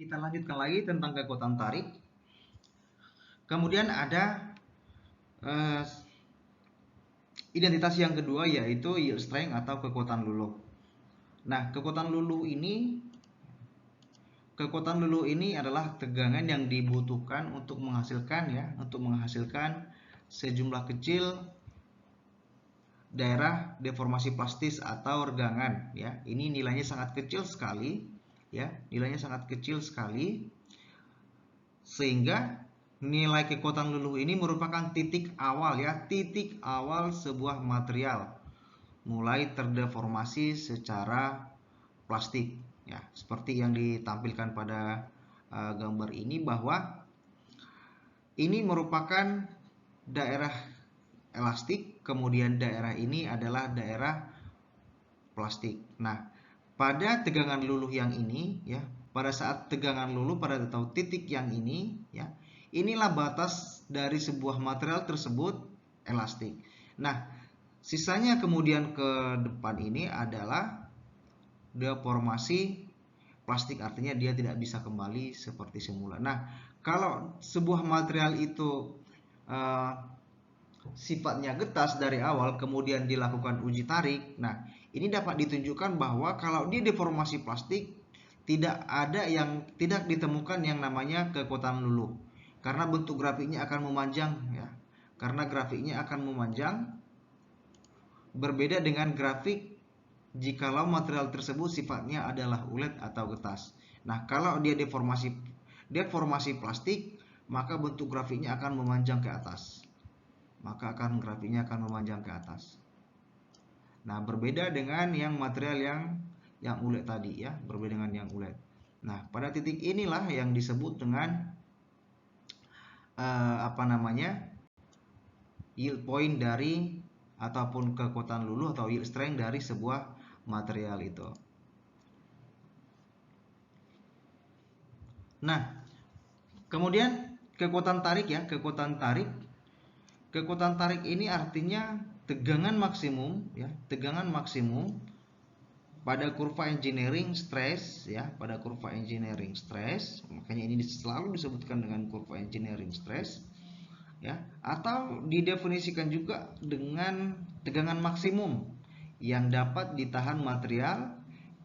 Kita lanjutkan lagi tentang kekuatan tarik. Kemudian ada identitas yang kedua, yaitu yield strength atau kekuatan luluh. Nah, kekuatan luluh ini adalah tegangan yang dibutuhkan untuk menghasilkan sejumlah kecil daerah deformasi plastis atau regangan, ya. Ini nilainya sangat kecil sekali, ya. Nilainya sangat kecil sekali, sehingga nilai kekuatan luluh ini merupakan titik awal sebuah material mulai terdeformasi secara plastik, ya. Seperti yang ditampilkan pada gambar ini, bahwa ini merupakan daerah elastik, kemudian daerah ini adalah daerah plastik. Nah, pada tegangan luluh yang ini, ya, pada saat tegangan luluh pada atau titik yang ini, ya, inilah batas dari sebuah material tersebut elastik. Nah, sisanya kemudian ke depan ini adalah deformasi plastik, artinya dia tidak bisa kembali seperti semula. Nah, kalau sebuah material itu sifatnya getas dari awal, kemudian dilakukan uji tarik, nah ini dapat ditunjukkan bahwa kalau dia deformasi plastik, tidak ditemukan yang namanya kekuatan luluh, karena bentuk grafiknya akan memanjang, ya. Karena grafiknya akan memanjang, berbeda dengan grafik jikalau material tersebut sifatnya adalah ulet atau getas. Nah, kalau dia deformasi plastik, maka bentuk grafiknya akan memanjang ke atas. Grafiknya akan memanjang ke atas. Nah, berbeda dengan yang material yang ulet tadi, ya, berbeda dengan yang ulet. Nah, pada titik inilah yang disebut dengan yield point dari ataupun kekuatan luluh atau yield strength dari sebuah material itu. Nah, kemudian kekuatan tarik, ya, kekuatan tarik ini artinya tegangan maksimum, ya, tegangan maksimum pada kurva engineering stress, ya, pada kurva engineering stress. Makanya ini selalu disebutkan dengan kurva engineering stress, ya, atau didefinisikan juga dengan tegangan maksimum yang dapat ditahan material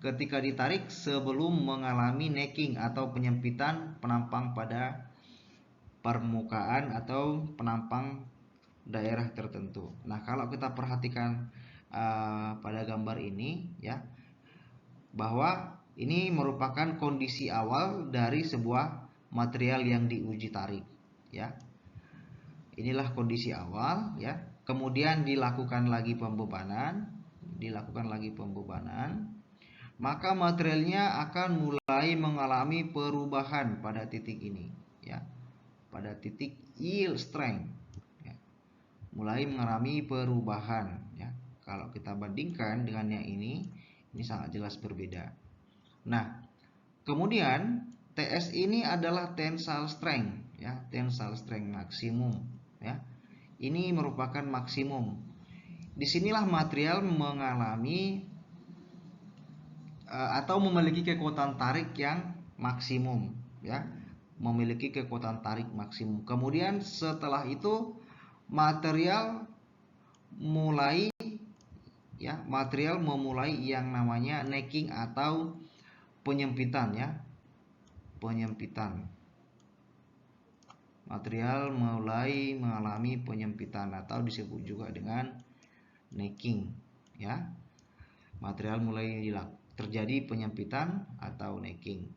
ketika ditarik sebelum mengalami necking atau penyempitan penampang pada permukaan atau penampang daerah tertentu. Nah, kalau kita perhatikan pada gambar ini, ya, bahwa ini merupakan kondisi awal dari sebuah material yang diuji tarik, ya. Inilah kondisi awal, ya. Kemudian dilakukan lagi pembebanan, maka materialnya akan mulai mengalami perubahan pada titik ini, ya. Pada titik yield strength, ya, mulai mengalami perubahan, ya. Kalau kita bandingkan dengan yang ini sangat jelas berbeda. Nah, kemudian TS ini adalah tensile strength, ya, tensile strength maksimum, ya. Ini merupakan maksimum. Disinilah material mengalami atau memiliki kekuatan tarik yang maksimum, ya, memiliki kekuatan tarik maksimum. Kemudian setelah itu material memulai yang namanya necking atau penyempitan, ya, penyempitan. Material mulai mengalami penyempitan atau disebut juga dengan necking, ya. Material mulai terjadi penyempitan atau necking.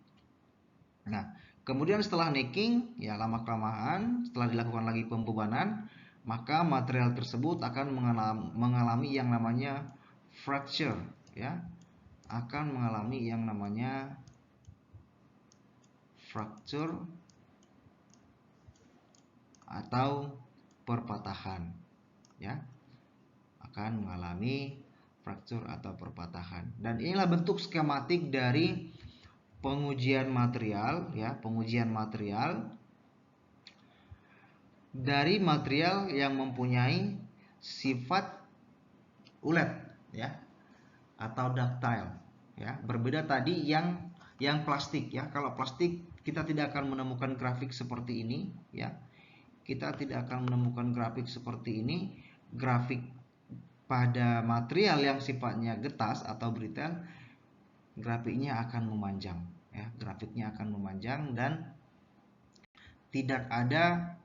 Nah, kemudian setelah necking, ya, lama-kelamaan setelah dilakukan lagi pembebanan, maka material tersebut akan mengalami yang namanya fracture, ya. Akan mengalami yang namanya fracture atau perpatahan, ya. Akan mengalami fracture atau perpatahan. Dan inilah bentuk skematik dari pengujian material, ya, pengujian material dari material yang mempunyai sifat ulet, ya, atau ductile, ya. Berbeda tadi yang yang plastik ya. Kalau plastik kita tidak akan menemukan grafik seperti ini ya. Kita tidak akan menemukan grafik seperti ini. Grafik pada material yang sifatnya getas atau brittle, grafiknya akan memanjang ya. Grafiknya akan memanjang dan tidak ada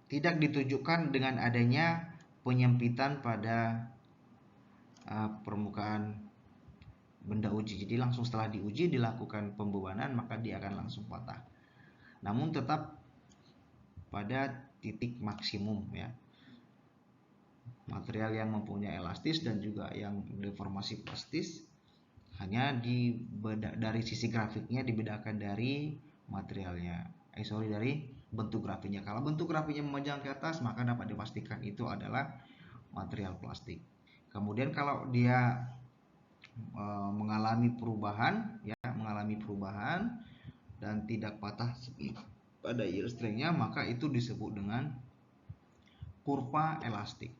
tidak ditujukan dengan adanya penyempitan pada permukaan benda uji. Jadi langsung setelah diuji dilakukan pembebanan, maka dia akan langsung patah. Namun tetap pada titik maksimum ya. Material yang mempunyai elastis dan juga yang deformasi plastis hanya dari sisi grafiknya dibedakan dari materialnya. Dari bentuk grafiknya. Kalau bentuk grafiknya memanjang ke atas, maka dapat dipastikan itu adalah material plastik. Kemudian kalau dia mengalami perubahan dan tidak patah pada yield strength-nya, maka itu disebut dengan kurva elastik.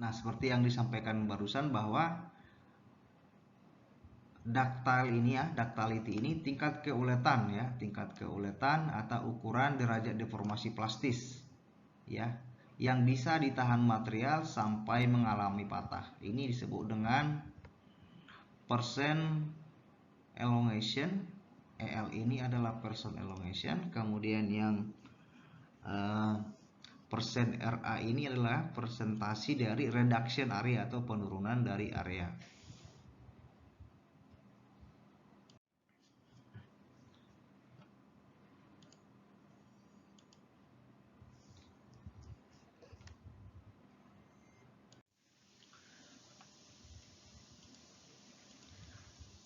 Nah, seperti yang disampaikan barusan bahwa ductility ini tingkat keuletan ya, atau ukuran derajat deformasi plastis ya, yang bisa ditahan material sampai mengalami patah. Ini disebut dengan percent elongation. EL ini adalah percent elongation. Kemudian yang persen RA ini adalah persentasi dari reduction area atau penurunan dari area.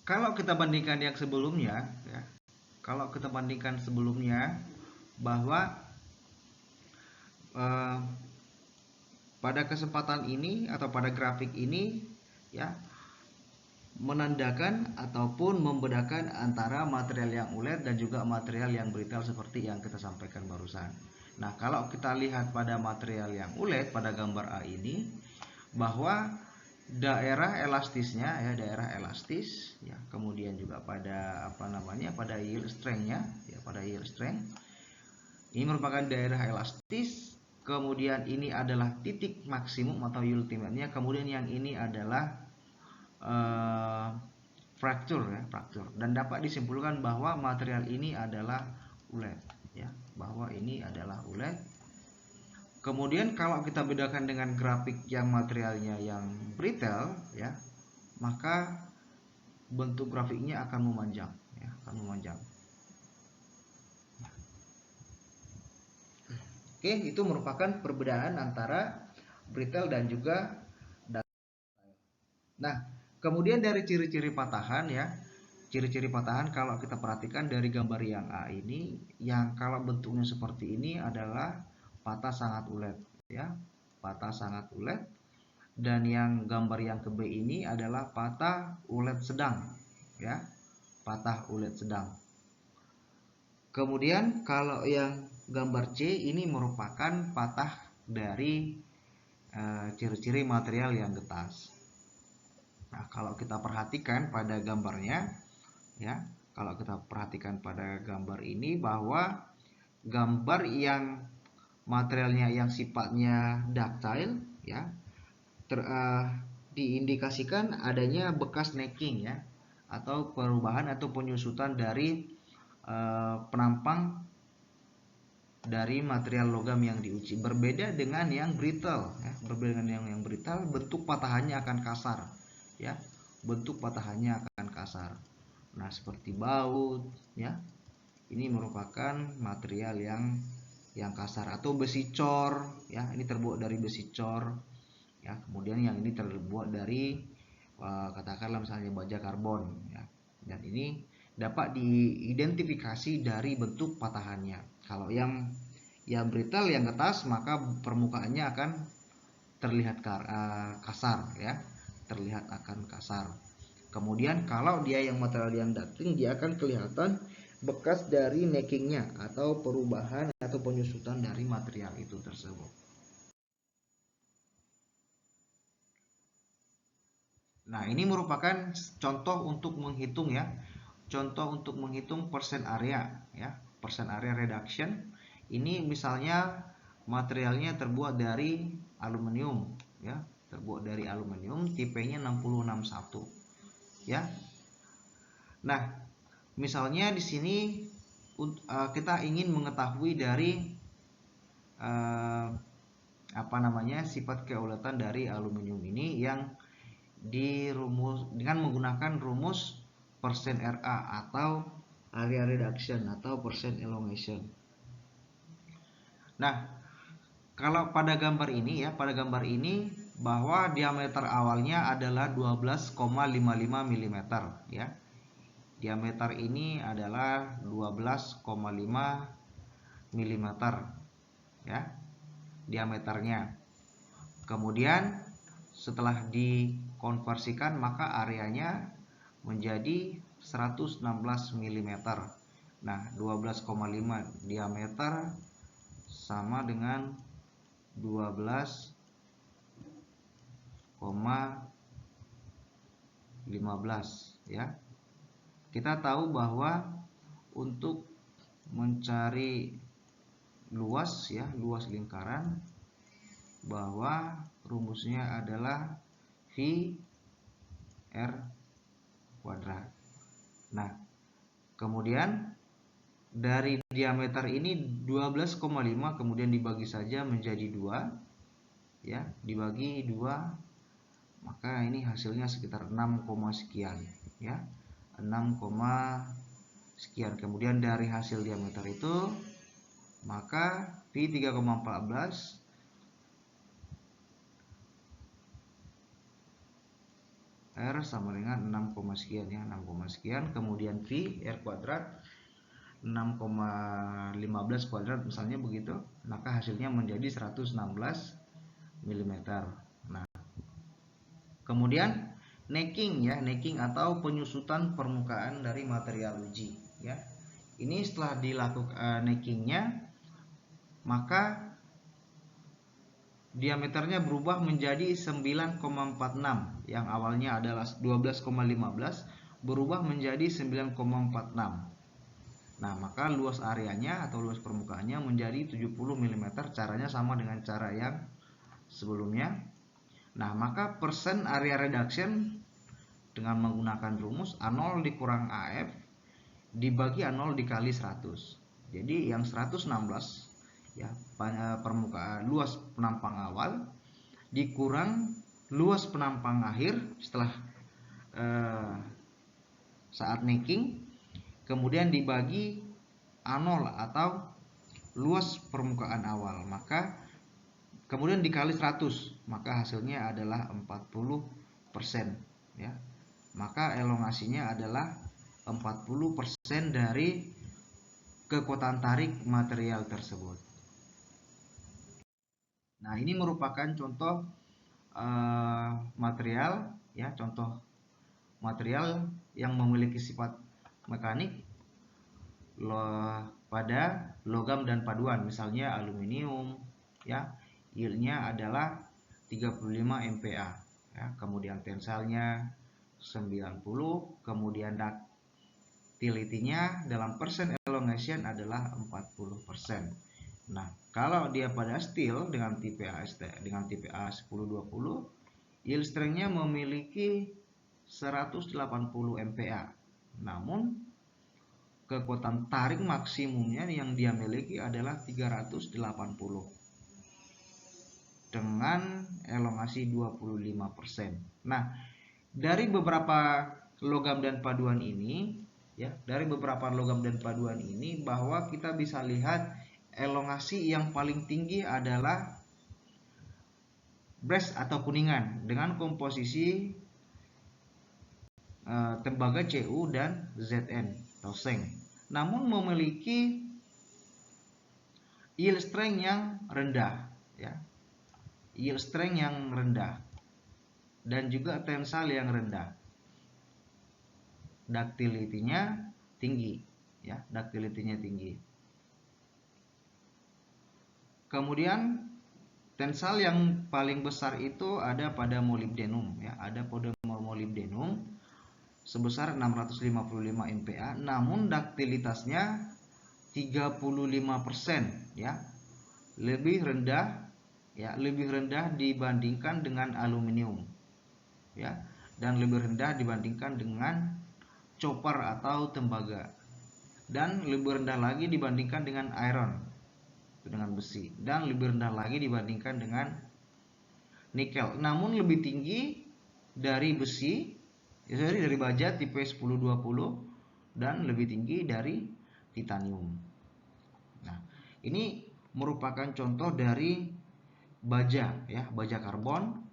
Kalau kita bandingkan yang sebelumnya ya, bahwa pada kesempatan ini atau pada grafik ini ya, menandakan ataupun membedakan antara material yang ulet dan juga material yang brittle seperti yang kita sampaikan barusan. Nah, kalau kita lihat pada material yang ulet pada gambar A ini, bahwa daerah elastisnya ya, daerah elastis ya, kemudian juga pada pada yield strength-nya ya, pada yield strength ini merupakan daerah elastis. Kemudian ini adalah titik maksimum atau ultimate-nya. Kemudian yang ini adalah fracture. Dan dapat disimpulkan bahwa material ini adalah ulet ya, bahwa ini adalah ulet. Kemudian kalau kita bedakan dengan grafik yang materialnya yang brittle ya, maka bentuk grafiknya akan memanjang ya, Oke, itu merupakan perbedaan antara brittle dan juga ductile. Nah, kemudian dari ciri-ciri patahan ya, ciri-ciri patahan kalau kita perhatikan dari gambar yang A ini, yang kalau bentuknya seperti ini adalah patah sangat ulet ya, patah sangat ulet. Dan yang gambar yang ke B ini adalah patah ulet sedang ya, patah ulet sedang. Kemudian kalau yang gambar C ini merupakan patah dari ciri-ciri material yang getas. Nah, kalau kita perhatikan pada gambarnya ya, kalau kita perhatikan pada gambar ini, bahwa gambar yang materialnya yang sifatnya ductile ya, diindikasikan adanya bekas necking ya, atau perubahan atau penyusutan dari penampang dari material logam yang diuji. Berbeda dengan yang brittle ya, bentuk patahannya akan kasar ya, Nah, seperti baut ya, ini merupakan material yang kasar, atau besi cor ya, ini terbuat dari besi cor ya. Kemudian yang ini terbuat dari katakanlah misalnya baja karbon ya, dan ini dapat diidentifikasi dari bentuk patahannya. Kalau yang brittle, yang getas, maka permukaannya akan terlihat kasar ya, Kemudian kalau dia yang material yang dating, dia akan kelihatan bekas dari neckingnya atau perubahan atau penyusutan dari material itu tersebut. Nah, ini merupakan contoh untuk menghitung ya. Contoh untuk menghitung persen area ya, persen area reduction. Ini misalnya materialnya terbuat dari aluminium ya, terbuat dari aluminium, tipenya 6061 ya. Nah, misalnya di sini kita ingin mengetahui dari sifat keuletan dari aluminium ini yang dirumus dengan menggunakan rumus persen RA atau area reduction atau persen elongation. Nah, kalau pada gambar ini ya, bahwa diameter awalnya adalah 12,55 mm ya. Diameter ini adalah 12,5 mm ya, diameternya. Kemudian setelah dikonversikan maka areanya menjadi 116 mm. Nah, 12,5 diameter sama dengan 12,15 ya. Kita tahu bahwa untuk mencari luas ya, luas lingkaran, bahwa rumusnya adalah V R kuadrat. Nah, kemudian dari diameter ini 12,5 kemudian dibagi saja menjadi 2 ya, dibagi 2, maka ini hasilnya sekitar 6, sekian ya, 6, sekian. Kemudian dari hasil diameter itu maka V 3,14 R sama dengan 6, sekian ya, 6, sekian. Kemudian V R kuadrat 6,15 kuadrat misalnya begitu, maka hasilnya menjadi 116 mm. Nah, kemudian necking ya, necking atau penyusutan permukaan dari material uji ya. Ini setelah dilakukan neckingnya, maka diameternya berubah menjadi 9,46, yang awalnya adalah 12,15 berubah menjadi 9,46. Nah, maka luas areanya atau luas permukaannya menjadi 70 mm. Caranya sama dengan cara yang sebelumnya. Nah, maka persen area reduction dengan menggunakan rumus A0 dikurang AF dibagi A0 dikali 100. Jadi yang 116 ya, permukaan luas penampang awal dikurang luas penampang akhir setelah saat necking, kemudian dibagi A0 atau luas permukaan awal, maka kemudian dikali 100, maka hasilnya adalah 40% ya. Maka elongasinya adalah 40% dari kekuatan tarik material tersebut. Nah, ini merupakan contoh material ya, contoh material yang memiliki sifat mekanik pada logam dan paduan, misalnya aluminium ya, yieldnya adalah 35 MPa ya, kemudian tensilnya 90, kemudian ductility-nya dalam persen elongation adalah 40%. Nah, kalau dia pada steel dengan tipe A 1020, yield strength-nya memiliki 180 MPa. Namun kekuatan tarik maksimumnya yang dia miliki adalah 380 dengan elongasi 25%. Nah, dari beberapa logam dan paduan ini ya, bahwa kita bisa lihat elongasi yang paling tinggi adalah brass atau kuningan dengan komposisi tembaga CU dan ZN atau Seng, namun memiliki yield strength yang rendah ya, yield strength yang rendah dan juga tensile yang rendah. ductility-nya tinggi, ya, ductility-nya tinggi. Kemudian tensal yang paling besar itu ada pada molybdenum, ya, ada pada molybdenum sebesar 655 MPa, namun duktilitasnya 35%, ya, lebih rendah, ya, lebih rendah dibandingkan dengan aluminium, ya, dan lebih rendah dibandingkan dengan copper atau tembaga, dan lebih rendah lagi dibandingkan dengan iron, dengan besi, dan lebih rendah lagi dibandingkan dengan nikel, namun lebih tinggi dari besi, ya, dari baja tipe 1020, dan lebih tinggi dari titanium. Nah, ini merupakan contoh dari baja, ya, baja karbon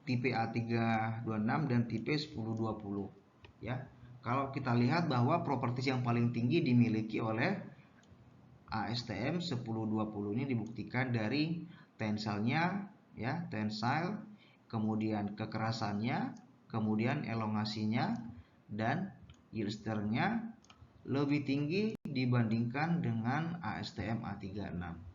tipe A326 dan tipe 1020, ya. Kalau kita lihat bahwa propertis yang paling tinggi dimiliki oleh ASTM 1020 ini dibuktikan dari tensilnya, ya, tensile, kemudian kekerasannya, kemudian elongasinya, dan yield strength-nya lebih tinggi dibandingkan dengan ASTM A36.